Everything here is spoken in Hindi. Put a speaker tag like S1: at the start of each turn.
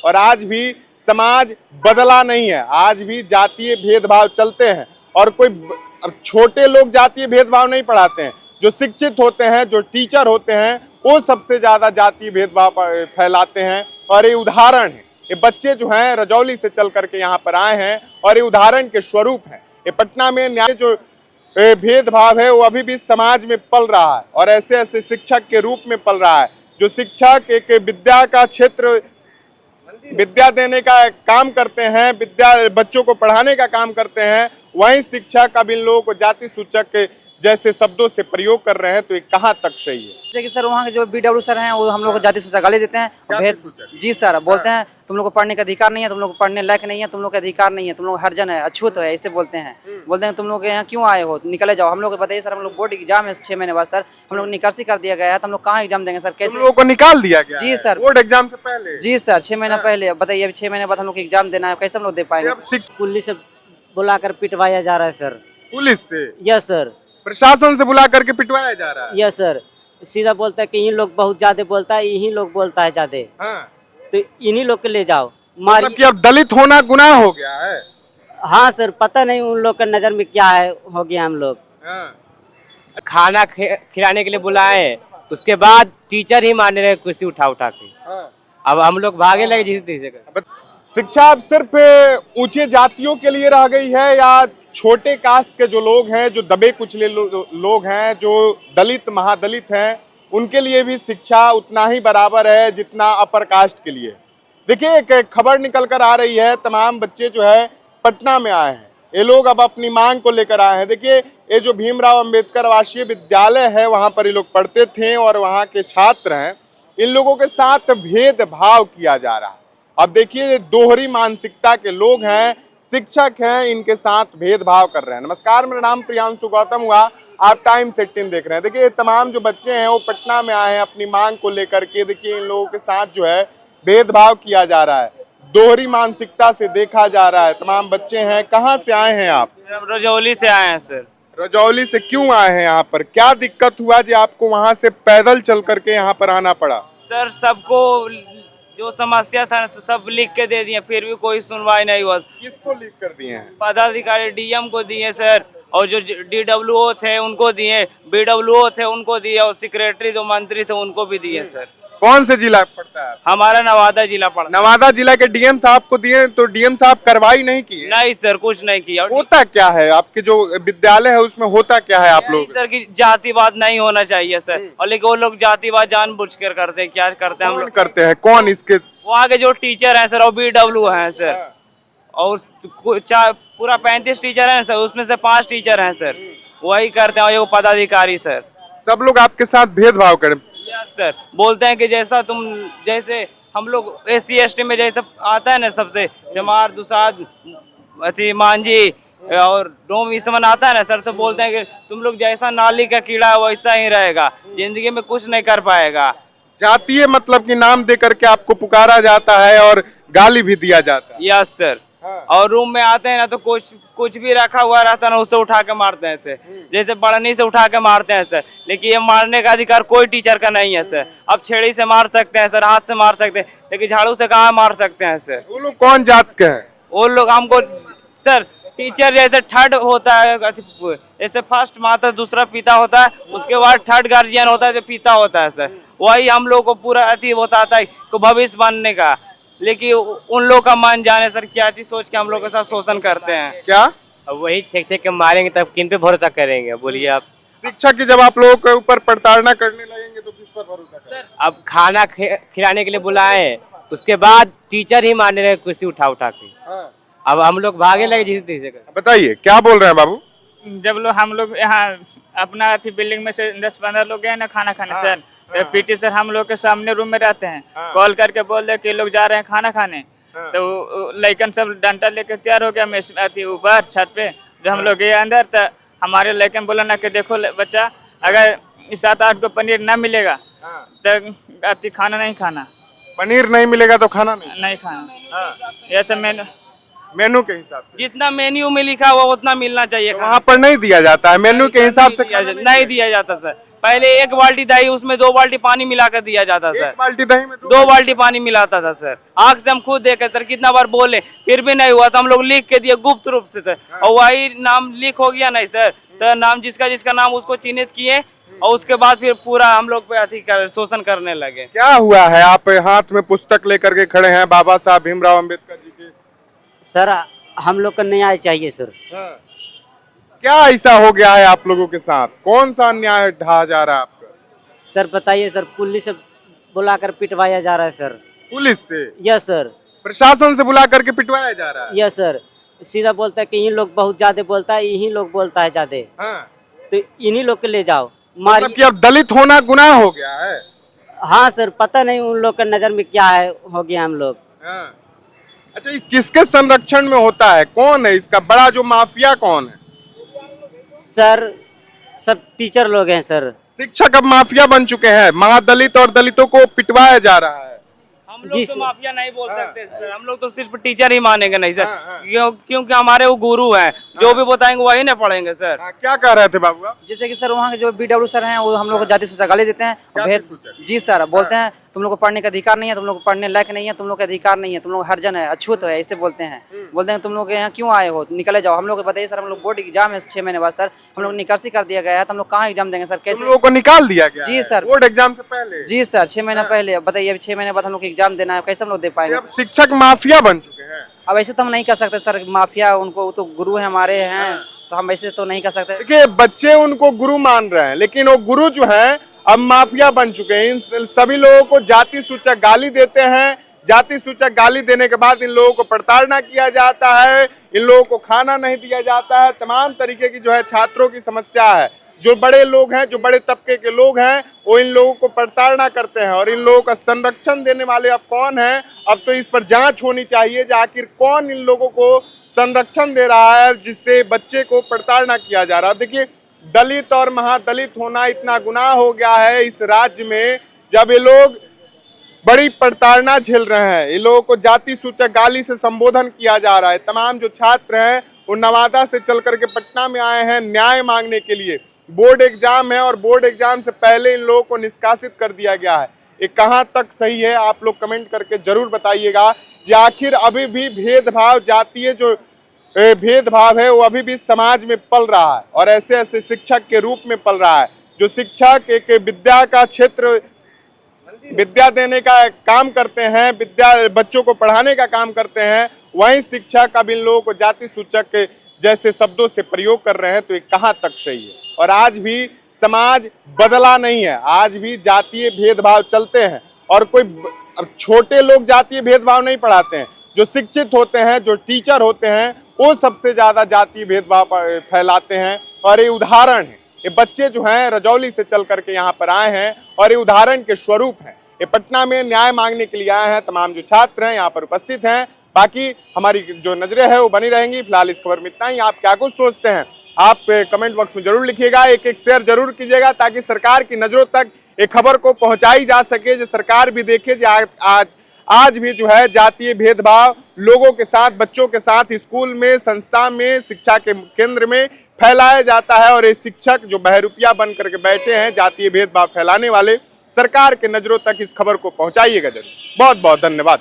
S1: और आज भी समाज बदला नहीं है, आज भी जातीय भेदभाव चलते हैं। और कोई छोटे लोग जातीय भेदभाव नहीं पढ़ाते हैं, जो शिक्षित होते हैं, जो टीचर होते हैं, वो सबसे ज्यादा जातीय भेदभाव फैलाते हैं। और ये उदाहरण है, ये बच्चे जो हैं रजौली से चल करके यहाँ पर आए हैं और ये उदाहरण के स्वरूप है। ये पटना में न्याय जो भेदभाव है वो अभी भी समाज में पल रहा है और ऐसे ऐसे शिक्षक के रूप में पल रहा है, जो शिक्षक एक विद्या का क्षेत्र, विद्या देने का काम करते हैं, विद्या बच्चों को पढ़ाने का काम करते हैं, वहीं शिक्षक अब इन लोगों को जाति सूचक के जैसे शब्दों से प्रयोग कर रहे हैं, तो ये कहाँ तक सही है?
S2: जैसे कि सर वहाँ के जो BW सर हैं वो हम लोग को जाति सूचक गाली देते हैं, भेद जी सर बोलते हैं तुम लोग को पढ़ने का अधिकार नहीं है, तुम लोग को पढ़ने लायक नहीं है, तुम लोग का अधिकार नहीं है, तुम लोग हरजन है, अछूत है, ऐसे बोलते हैं। बोलते हैं तुम लोग यहाँ क्यों आए हो, निकले जाओ। हम लोग को बताइए सर, हम लोग बोर्ड एग्जाम है 6 महीने बाद सर, हम लोग निकासी कर दिया गया है, तो हम लोग कहाँ एग्जाम देंगे सर? कैसे
S1: लोगों को निकाल दिया गया?
S2: जी सर,
S1: बोर्ड एग्जाम से पहले।
S2: जी सर 6 महीना पहले। बताइए अभी 6 महीने बाद हम लोग एग्जाम देना है, कैसे हम लोग दे पाएंगे?
S3: पुलिस से बुलाकर पिटवाया जा रहा है सर।
S1: पुलिस से?
S3: Yes sir.
S1: प्रशासन से बुला करके पिटवाया जा रहा है?
S3: Yes sir. सीधा बोलता है कि इन्हीं लोग बहुत ज्यादा बोलता है, यही लोग बोलता है ज्यादा, तो इन्हीं लोग के ले जाओ
S1: मतलब कि अब दलित होना गुनाह हो गया है?
S3: हाँ सर, पता नहीं उन लोग के नजर में क्या है, हो गया। हम लोग
S4: खाना खिलाने के लिए बुलाए, उसके बाद टीचर ही मारने लगे कुर्सी उठा उठा के। अब हम लोग भागे लगे जिस तरीके से।
S1: शिक्षा अब सिर्फ ऊंचे जातियों के लिए रह गई है या छोटे कास्ट के जो लोग हैं, जो दबे कुचले लोग हैं, जो दलित महादलित हैं, उनके लिए भी शिक्षा उतना ही बराबर है जितना अपर कास्ट के लिए? देखिए एक खबर निकल कर आ रही है, तमाम बच्चे जो है पटना में आए हैं, ये लोग अब अपनी मांग को लेकर आए हैं। देखिए ये जो भीमराव अंबेडकर आवासीय विद्यालय है, वहाँ पर ये लोग पढ़ते थे और वहाँ के छात्र हैं, इन लोगों के साथ भेदभाव किया जा रहा है। अब देखिए दोहरी मानसिकता के लोग हैं, शिक्षक हैं, इनके साथ भेदभाव कर रहे हैं। नमस्कार, मेरा नाम प्रियांशु गौतम हुआ, आप टाइम्स 18 देख रहे हैं। देखिए तमाम जो बच्चे हैं वो पटना में आए हैं अपनी मांग को लेकर के। देखिए इन लोगों के साथ जो है भेदभाव किया जा रहा है, दोहरी मानसिकता से देखा जा रहा है। तमाम बच्चे हैं, कहाँ से आए हैं आप?
S5: रजौली से आए हैं सर।
S1: रजौली से क्यों आए हैं यहाँ पर? क्या दिक्कत हुआ जी आपको वहाँ से पैदल चल करके यहाँ पर आना पड़ा?
S5: सर सबको जो समस्या था सब लिख के दे दिए, फिर भी कोई सुनवाई नहीं हुआ।
S1: किसको लिख कर दिए हैं?
S5: पदाधिकारी DM को दिए सर, और जो DWO थे उनको दिए, BWO थे उनको दिए, और सेक्रेटरी जो मंत्री थे उनको भी दिए सर।
S1: कौन से जिला पड़ता है?
S5: हमारा नवादा जिला पड़ता।
S1: नवादा जिला के DM साहब को दिए, तो DM साहब कार्रवाई नहीं की?
S5: नहीं सर, कुछ नहीं किया।
S1: होता क्या है आपके जो विद्यालय है उसमें, होता क्या है आप लोग?
S5: सर की जातिवाद नहीं होना चाहिए सर, और लेकिन वो लोग जातिवाद जानबूझकर करते हैं। क्या करते हैं हम लोग?
S1: करते हैं कौन इसके?
S5: वो आगे जो टीचर हैं सर, वो BWO हैं सर, और पूरा 35 टीचर हैं सर, उसमें से 5 टीचर हैं सर, वही करते हैं। और ये पदाधिकारी सर,
S1: सब लोग आपके साथ भेदभाव करें?
S5: Yes sir. बोलते हैं कि जैसे हम लोग SC ST में जैसे आता है ना, सबसे जमार दुसाद अति मांझी और डोम इसमन आता है ना सर, तो बोलते हैं कि तुम लोग जैसा नाली का कीड़ा है वैसा ही रहेगा, जिंदगी में कुछ नहीं कर पाएगा।
S1: जातीय मतलब कि नाम दे करके आपको पुकारा जाता है और गाली भी दिया जाता है?
S5: Yes sir. और रूम में आते हैं ना, तो कुछ भी रखा हुआ रहता है ना, उससे उठा के मारते थे, जैसे बढ़नी से उठा के मारते हैं सर। लेकिन ये मारने का अधिकार कोई टीचर का नहीं है सर। अब छेड़ी से मार सकते हैं सर, हाथ से मार सकते हैं, लेकिन झाड़ू से कहाँ मार सकते हैं सर?
S1: वो लोग कौन जात के हैं?
S5: वो लोग हमको सर, टीचर जैसे थर्ड होता है, जैसे फर्स्ट माता दूसरा पिता होता है, उसके बाद थर्ड गार्जियन होता है जो पिता होता है सर, वही हम लोग को पूरा अति बताता है को भविष्य बनने का। लेकिन उन लोग का मान जाने सर, क्या चीज सोच के हम लोग के साथ शोषण करते हैं। क्या
S4: अब वही छेक के मारेंगे तब किन पे भरोसा करेंगे? बोलिए आप।
S1: शिक्षा की जब आप लोगों के ऊपर प्रताड़ना करने लगेंगे तो किस पर भरोसा करेंगे?
S4: अब खाना खिलाने के लिए बुलाए, उसके बाद टीचर ही मारने लगे कुर्सी उठा उठा के। अब हम लोग भागे लगे जिस तरीके से।
S1: बताइए क्या बोल रहे हैं बाबू?
S6: जब हम लोग यहाँ अपना बिल्डिंग में से 10-15 लोग गए ना खाना खाने सर, PT सर हम लोग के सामने रूम में रहते हैं, कॉल करके बोल दे कि लोग जा रहे हैं खाना खाने, तो लड़कन सब डंडा लेके तैयार हो गया ऊपर छत पे। जो हम लोग गए अंदर, तो हमारे लड़कन बोला ना कि देखो बच्चा, अगर 7-8 को पनीर ना मिलेगा तो खाना नहीं खाना।
S1: पनीर नहीं मिलेगा तो खाना
S6: नहीं खाना। ऐसा
S1: मेनू के हिसाब से
S5: जितना मेन्यू में लिखा हुआ उतना मिलना चाहिए।
S1: वहाँ पर नहीं दिया जाता है मेन्यू के हिसाब से?
S5: नहीं दिया जाता सर, पहले 1 बाल्टी दही उसमें 2 बाल्टी पानी मिलाकर दिया जाता सर।
S1: 1 बाल्टी दही में
S5: 2 बाल्टी पानी मिलाता था सर। आंख से हम खुद देखे सर, कितना बार बोले फिर भी नहीं हुआ, तो हम लोग लिख के दिए गुप्त रूप से सर। और वही नाम लीक हो गया नहीं सर, तो नाम जिसका जिसका नाम उसको चिन्हित किए और उसके बाद फिर पूरा हम लोग पे शोषण करने लगे।
S1: क्या हुआ है? आप हाथ में पुस्तक लेकर के खड़े हैं बाबा साहब भीमराव अंबेडकर जी के।
S3: सर हम लोग को न्याय चाहिए सर।
S1: क्या ऐसा हो गया है आप लोगों के साथ? कौन सा अन्याय ढहा जा रहा है आपका?
S3: सर बताइए सर, पुलिस से बुलाकर पिटवाया जा रहा है सर।
S1: पुलिस से?
S3: Yes sir.
S1: प्रशासन से बुला करके पिटवाया जा रहा है?
S3: Yes sir. सीधा बोलता है कि यही लोग बहुत ज्यादा बोलता है, यही लोग बोलता है ज्यादा,
S1: हाँ।
S3: तो इन्हीं लोग के ले जाओ
S1: मतलब कि अब दलित होना गुनाह हो गया है?
S3: हाँ सर, पता नहीं उन लोग के नजर में क्या है, हो गया हम लोग।
S1: हाँ। अच्छा, ये किसके संरक्षण में होता है? कौन है इसका बड़ा जो माफिया कौन है?
S3: सर सब टीचर लोग हैं सर।
S1: शिक्षक अब माफिया बन चुके हैं, महादलित और दलितों को पिटवाया जा रहा है।
S5: हम लोग तो माफिया नहीं बोल सकते सर, हम लोग तो सिर्फ टीचर ही मानेंगे नहीं सर। क्योंकि हमारे वो गुरु हैं, जो भी बताएंगे वही ना पढ़ेंगे सर।
S1: क्या कह रहे थे बाबू आप?
S2: जैसे कि सर वहाँ के जो BW सर हैं वो हम लोग को जाति सूचक गाली देते हैं और भेद। जी सर, बोलते हैं तुम लोग को पढ़ने का अधिकार नहीं है, तुम लोग को पढ़ने लायक नहीं है, तुम लोग का अधिकार नहीं है, तुम लोग हर जन है, अछूत है, ऐसे बोलते हैं। बोलते हैं तुम लोग यहाँ क्यों आए हो, निकले जाओ। हम लोग को बताइए सर, हम लोग बोर्ड एग्जाम है 6 महीने बाद सर, हम लोग निकासी कर दिया गया है, तो हम लोग कहाँ एग्जाम देंगे सर?
S1: तुम
S2: कैसे?
S1: लोगों को निकाल दिया गया
S2: जी
S1: है
S2: सर।
S1: बोर्ड एग्जाम से पहले?
S2: जी सर, 6 महीना पहले। बताइए अभी 6 महीने बाद हम लोग को एग्जाम देना है, कैसे हम लोग दे पाएंगे?
S1: अब शिक्षक माफिया बन चुके हैं।
S2: अब ऐसे तो हम नहीं कर सकते सर, माफिया उनको, वो तो गुरु है हमारे हैं, तो हम ऐसे तो नहीं कर सकते।
S1: देखिए, बच्चे उनको गुरु मान रहे हैं, लेकिन वो गुरु जो है अब माफिया बन चुके हैं। इन सभी लोगों को जाति सूचक गाली देते हैं। जाति सूचक गाली देने के बाद इन लोगों को प्रताड़ना किया जाता है, इन लोगों को खाना नहीं दिया जाता है। तमाम तरीके की जो है छात्रों की समस्या है। जो बड़े लोग हैं, जो बड़े तबके के लोग हैं, वो इन लोगों को प्रताड़ना करते हैं। और इन लोगों का संरक्षण देने वाले अब कौन है? अब तो इस पर जांच होनी चाहिए कि आखिर कौन इन लोगों को संरक्षण दे रहा है, जिससे बच्चे को प्रताड़ना किया जा रहा है। अब देखिए, दलित और महादलित होना इतना गुनाह हो गया है इस राज्य में, जब ये लोग बड़ी प्रताड़ना झेल रहे हैं। इन लोगों को जाति सूचक गाली से संबोधन किया जा रहा है। तमाम जो छात्र हैं वो नवादा से चल करके पटना में आए हैं न्याय मांगने के लिए। बोर्ड एग्जाम है और बोर्ड एग्जाम से पहले इन लोगों को निष्कासित कर दिया गया है। ये कहाँ तक सही है, आप लोग कमेंट करके जरूर बताइएगा कि आखिर अभी भी भेदभाव, जातीय जो भेदभाव है वो अभी भी समाज में पल रहा है और ऐसे ऐसे शिक्षक के रूप में पल रहा है। जो शिक्षक एक विद्या का क्षेत्र, विद्या देने का काम करते हैं, विद्या बच्चों को पढ़ाने का काम करते हैं, वहीं शिक्षक अब इन लोगों को जाति सूचक के जैसे शब्दों से प्रयोग कर रहे हैं, तो ये कहाँ तक सही है? और आज भी समाज बदला नहीं है, आज भी जातीय भेदभाव चलते हैं। और कोई अब छोटे लोग जातीय भेदभाव नहीं पढ़ाते हैं, जो शिक्षित होते हैं, जो टीचर होते हैं, वो सबसे ज्यादा जातीय भेदभाव फैलाते हैं। और ये उदाहरण है, ये बच्चे जो हैं रजौली से चल करके यहाँ पर आए हैं और ये उदाहरण के स्वरूप हैं। ये पटना में न्याय मांगने के लिए आए हैं। तमाम जो छात्र हैं यहाँ पर उपस्थित हैं। बाकी हमारी जो नजरें हैं वो बनी रहेंगी। फिलहाल इस खबर में इतना ही। आप क्या कुछ सोचते हैं आप कमेंट बॉक्स में जरूर लिखिएगा। एक शेयर जरूर कीजिएगा ताकि सरकार की नजरों तक एक खबर को पहुंचाई जा सके, जो सरकार भी देखे जो आज भी जो है जातीय भेदभाव लोगों के साथ, बच्चों के साथ स्कूल में, संस्था में, शिक्षा के केंद्र में फैलाया जाता है। और ये शिक्षक जो बहरूपिया बन करके बैठे हैं जातीय भेदभाव फैलाने वाले, सरकार के नजरों तक इस खबर को पहुंचाइएगा जरूर। बहुत बहुत धन्यवाद।